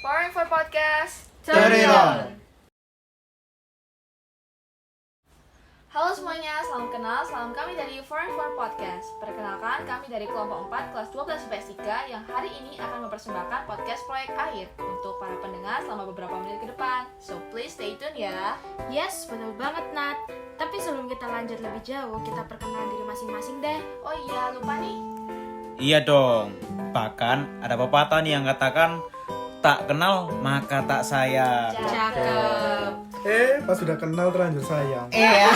Foreign for Podcast, Turn it on. Halo semuanya, salam kenal, salam kami dari Foreign for Podcast. Perkenalkan, kami dari kelompok 4 kelas 12 IPS 3 yang hari ini akan mempersembahkan podcast proyek air untuk para pendengar selama beberapa menit ke depan. So please stay tune ya. Yes, betul banget Nat. Tapi sebelum kita lanjut lebih jauh, kita perkenalan diri masing-masing deh. Oh iya, lupa nih. Iya dong. Bahkan ada pepatah nih yang katakan tak kenal maka tak sayang. Cakep. Pas sudah kenal terlanjur sayang. Iya.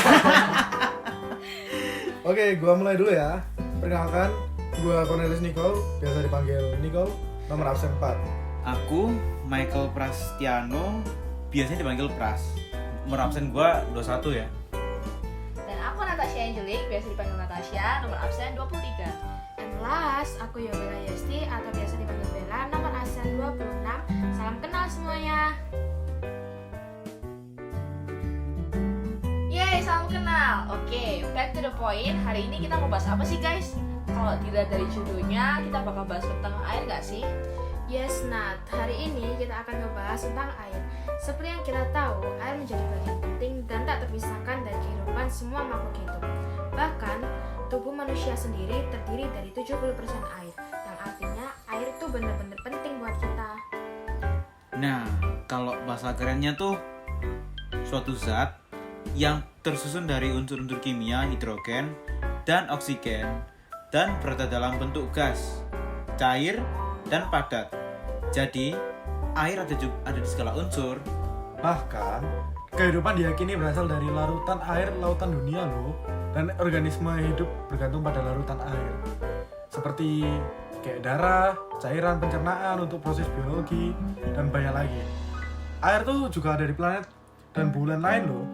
Oke, gua mulai dulu ya. Perkenalkan, gua Cornelis Nicole, biasa dipanggil Nicole, nomor absen 4. Aku Michael Prastiano, biasanya dipanggil Pras. Nomor absen gua 21 ya. Dan aku Natasha Angelique, biasa dipanggil Natasha, nomor absen 23. And last, aku Yobela Yesti atau biasa dipanggil Bella, nomor absen 26. Salam kenal semuanya. Yeay, salam kenal. Oke, back to the point. Hari ini kita mau bahas apa sih guys? Kalau dilihat dari judulnya, kita bakal bahas tentang air gak sih? Yes Nat, hari ini kita akan ngebahas tentang air. Seperti yang kita tahu, air menjadi bagian penting dan tak terpisahkan dari kehidupan semua makhluk hidup. Bahkan, tubuh manusia sendiri terdiri dari 70% air, yang artinya air itu benar-benar penting buat kita. Nah, kalau bahasa kerennya tuh suatu zat yang tersusun dari unsur-unsur kimia hidrogen dan oksigen dan berada dalam bentuk gas, cair, dan padat. Jadi, air ada di segala unsur. Bahkan, kehidupan diyakini berasal dari larutan air lautan dunia loh. Dan organisme hidup bergantung pada larutan air. Seperti kayak darah, cairan pencernaan untuk proses biologi, dan banyak lagi. Air tuh juga ada di planet dan bulan lain loh.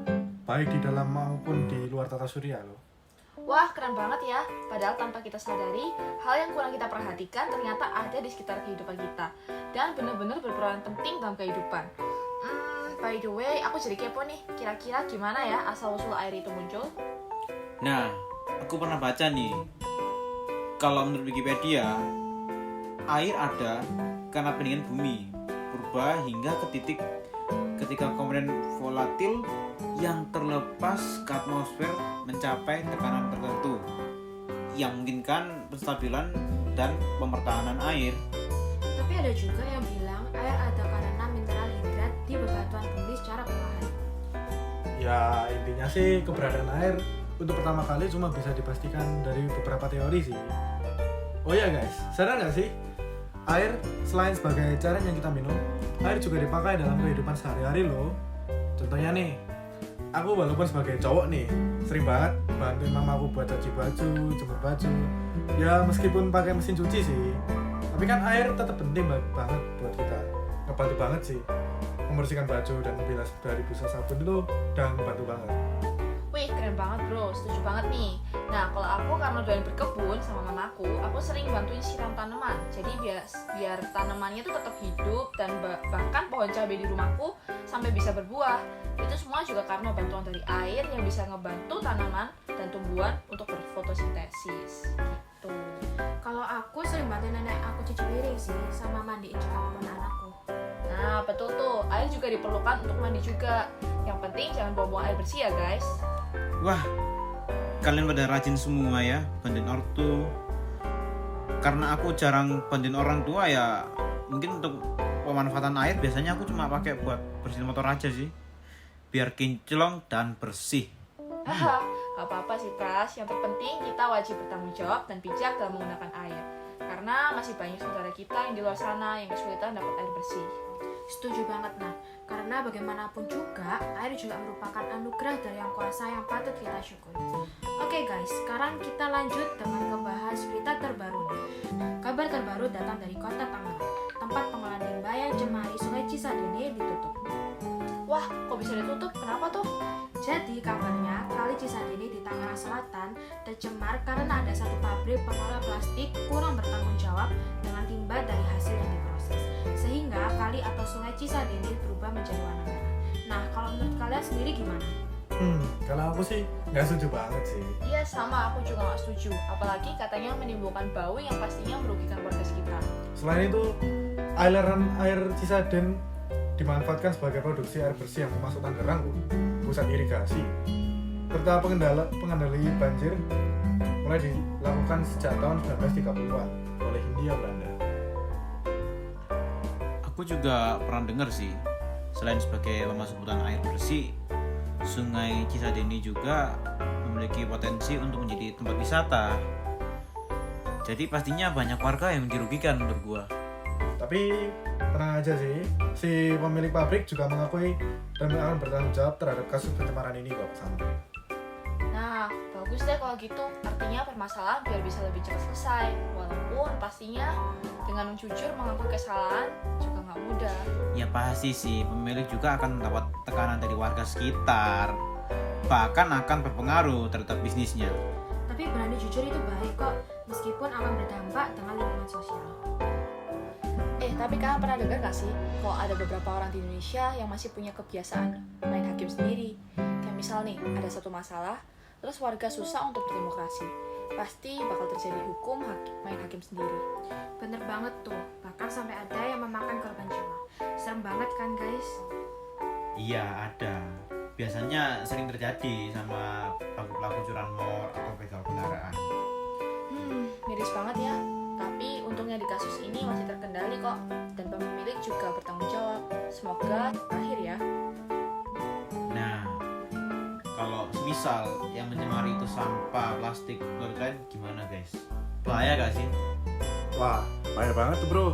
Baik di dalam maupun di luar tata surya loh. Wah, keren banget ya. Padahal tanpa kita sadari, hal yang kurang kita perhatikan ternyata ada di sekitar kehidupan kita. Dan benar-benar berperan penting dalam kehidupan. By the way, aku jadi kepo nih. Kira-kira gimana ya asal-usul air itu muncul? Nah, aku pernah baca nih, kalau menurut Wikipedia, air ada karena pendinginan bumi berubah hingga ke titik ketika komponen volatil yang terlepas ke atmosfer mencapai tekanan tertentu yang memungkinkan penstabilan dan pemertahanan air. Tapi ada juga yang bilang air ada karena mineral hidrat di bebatuan bumi secara perlahan. Ya intinya sih keberadaan air untuk pertama kali cuma bisa dipastikan dari beberapa teori sih. Oh iya guys, sadar nggak sih? Air selain sebagai cairan yang kita minum, air juga dipakai dalam kehidupan sehari-hari loh. Contohnya nih, aku walaupun sebagai cowok nih, sering banget bantuin mamaku buat cuci baju, jemur baju. Ya meskipun pakai mesin cuci sih, tapi kan air tetap penting banget buat kita. Ngebantu banget sih. Membersihkan baju dan membilas dari busa sabun itu udah ngebantu banget. Wih, keren banget bro, setuju banget nih. Nah, kalau aku karena doyan berkebun sama mamaku, aku sering bantuin siram tanaman. Jadi biar tanamannya tuh tetap hidup dan bahkan pohon cabai di rumahku sampai bisa berbuah. Itu semua juga karena bantuan dari air yang bisa ngebantu tanaman dan tumbuhan untuk berfotosintesis. Tuh. Kalau aku sering bantuin nenek aku cuci piring sih, sama mandiin capon anakku. Nah, betul tuh. Air juga diperlukan untuk mandi juga. Yang penting jangan buang-buang air bersih ya, guys. Wah, kalian pada rajin semua ya, bantuin ortu. Karena aku jarang bantuin orang tua ya, mungkin untuk pemanfaatan air biasanya aku cuma pakai buat bersihin motor aja sih, biar kinclong dan bersih. Haha, gak apa-apa sih Pras. Yang terpenting kita wajib bertanggung jawab dan bijak dalam menggunakan air. Karena masih banyak saudara kita yang di luar sana yang kesulitan dapat air bersih. Setuju banget Nat, karena bagaimanapun juga air juga merupakan anugerah dari Yang Kuasa yang patut kita syukuri. Oke guys, sekarang kita lanjut dengan ngebahas berita terbaru nih. Kabar terbaru datang dari Kota Tangerang, tempat pengolahan limbah yang cemari Sungai Cisadane ditutup. Wah, kok bisa ditutup? Kenapa tuh? Jadi kabarnya Kali Cisadane di Tangerang Selatan tercemar karena ada satu pabrik pengolah plastik kurang bertanggung jawab dengan limbah dari hasil yang diproses, sehingga kali atau Sungai Cisadane berubah menjadi warna merah. Nah, kalau menurut kalian sendiri gimana? Kalau aku sih nggak setuju banget sih. Iya, sama, aku juga gak setuju. Apalagi katanya menimbulkan bau yang pastinya merugikan warga sekitar. Selain itu, aliran air Cisadane dimanfaatkan sebagai produksi air bersih yang masuk Tangerang, pusat irigasi. Serta pengendali banjir mulai dilakukan sejak tahun 1930-an oleh Hindia Belanda. Aku juga pernah dengar sih, selain sebagai pemasok kebutuhan air bersih, Sungai Cisadane juga memiliki potensi untuk menjadi tempat wisata. Jadi pastinya banyak warga yang dirugikan menurut gua. Tapi tenang aja sih, si pemilik pabrik juga mengakui dan akan bertanggung jawab terhadap kasus pencemaran ini kok sampai. Nah, bagus deh kalau gitu. Artinya permasalahan biar bisa lebih cepat selesai. Walaupun pastinya dengan jujur mengakui kesalahan juga nggak mudah. Ya pasti sih, pemilik juga akan mendapat tekanan dari warga sekitar. Bahkan akan berpengaruh terhadap bisnisnya. Tapi berani jujur itu baik kok, meskipun akan berdampak dengan lingkungan sosial. Tapi kalian pernah dengar gak sih, kalau ada beberapa orang di Indonesia yang masih punya kebiasaan main hakim sendiri. Kayak misal nih, ada satu masalah, terus warga susah untuk berdemokrasi. Pasti bakal terjadi hukum main hakim sendiri. Bener banget tuh, bahkan sampai ada yang memakan korban jiwa. Serem banget kan guys? Iya ada. Biasanya sering terjadi sama pelaku-pelaku curanmor atau begal kendaraan. Miris banget ya. Tapi untungnya di kasus ini masih terkendali kok. Dan pemilik juga bertanggung jawab. Semoga akhir ya. Nah, kalau misal yang mencemari itu sampah plastik, menurut kalian gimana guys? Bahaya gak sih? Wah, bahaya banget tuh bro.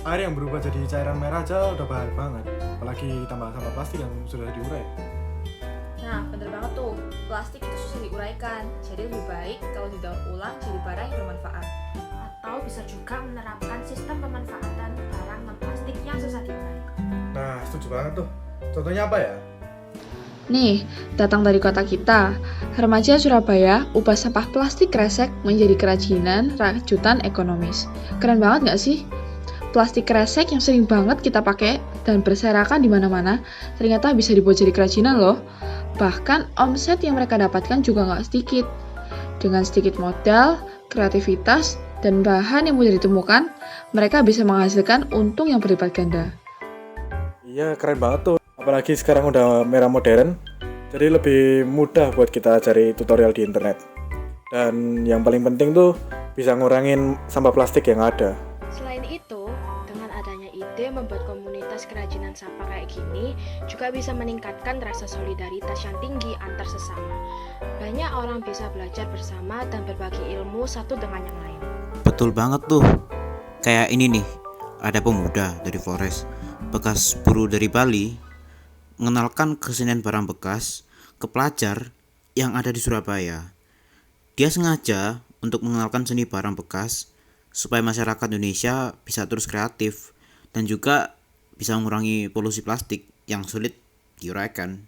Air yang berubah jadi cairan merah aja udah bahaya banget. Apalagi tambah sampah plastik yang sudah diurai. Nah, bener banget tuh. Plastik itu susah diuraikan. Jadi lebih baik kalau didaur ulang jadi barang yang bermanfaat. Atau bisa juga menerapkan sistem pemanfaatan barang non-plastik yang susah diurai. Nah, setuju banget tuh. Contohnya apa ya? Nih, datang dari kota kita, remaja Surabaya ubah sampah plastik kresek menjadi kerajinan rajutan ekonomis. Keren banget nggak sih? Plastik kresek yang sering banget kita pakai dan berserakan di mana-mana, ternyata bisa dibuat jadi kerajinan loh. Bahkan omset yang mereka dapatkan juga nggak sedikit. Dengan sedikit modal, kreativitas, dan bahan yang mudah ditemukan, mereka bisa menghasilkan untung yang berlipat ganda. Iya, keren banget tuh. Apalagi sekarang udah era modern, jadi lebih mudah buat kita cari tutorial di internet. Dan yang paling penting tuh bisa ngurangin sampah plastik yang ada. Selain itu, dengan adanya ide membuat komunitas kerajinan sampah kayak gini juga bisa meningkatkan rasa solidaritas yang tinggi antar sesama. Banyak orang bisa belajar bersama dan berbagi ilmu satu dengan yang lain. Betul banget tuh. Kayak ini nih, ada pemuda dari Flores, bekas buruh dari Bali, mengenalkan kesenian barang bekas ke pelajar yang ada di Surabaya. Dia sengaja untuk mengenalkan seni barang bekas supaya masyarakat Indonesia bisa terus kreatif dan juga bisa mengurangi polusi plastik yang sulit diuraikan.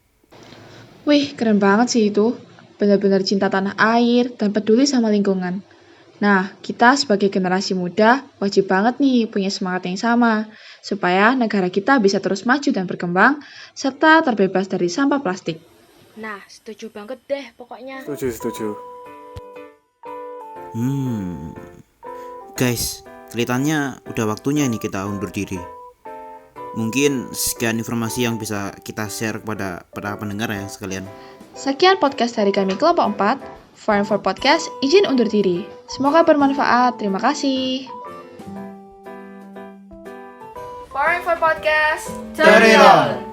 Wih, keren banget sih itu. Benar-benar cinta tanah air dan peduli sama lingkungan. Nah, kita sebagai generasi muda wajib banget nih punya semangat yang sama supaya negara kita bisa terus maju dan berkembang serta terbebas dari sampah plastik. Nah, setuju banget deh pokoknya. Setuju. Guys, kelihatannya udah waktunya nih kita undur diri. Mungkin sekian informasi yang bisa kita share kepada para pendengar ya sekalian. Sekian podcast dari kami Kelompok 4. Foreign for Podcast, izin undur diri. Semoga bermanfaat. Terima kasih. Foreign for Podcast, Turn it on!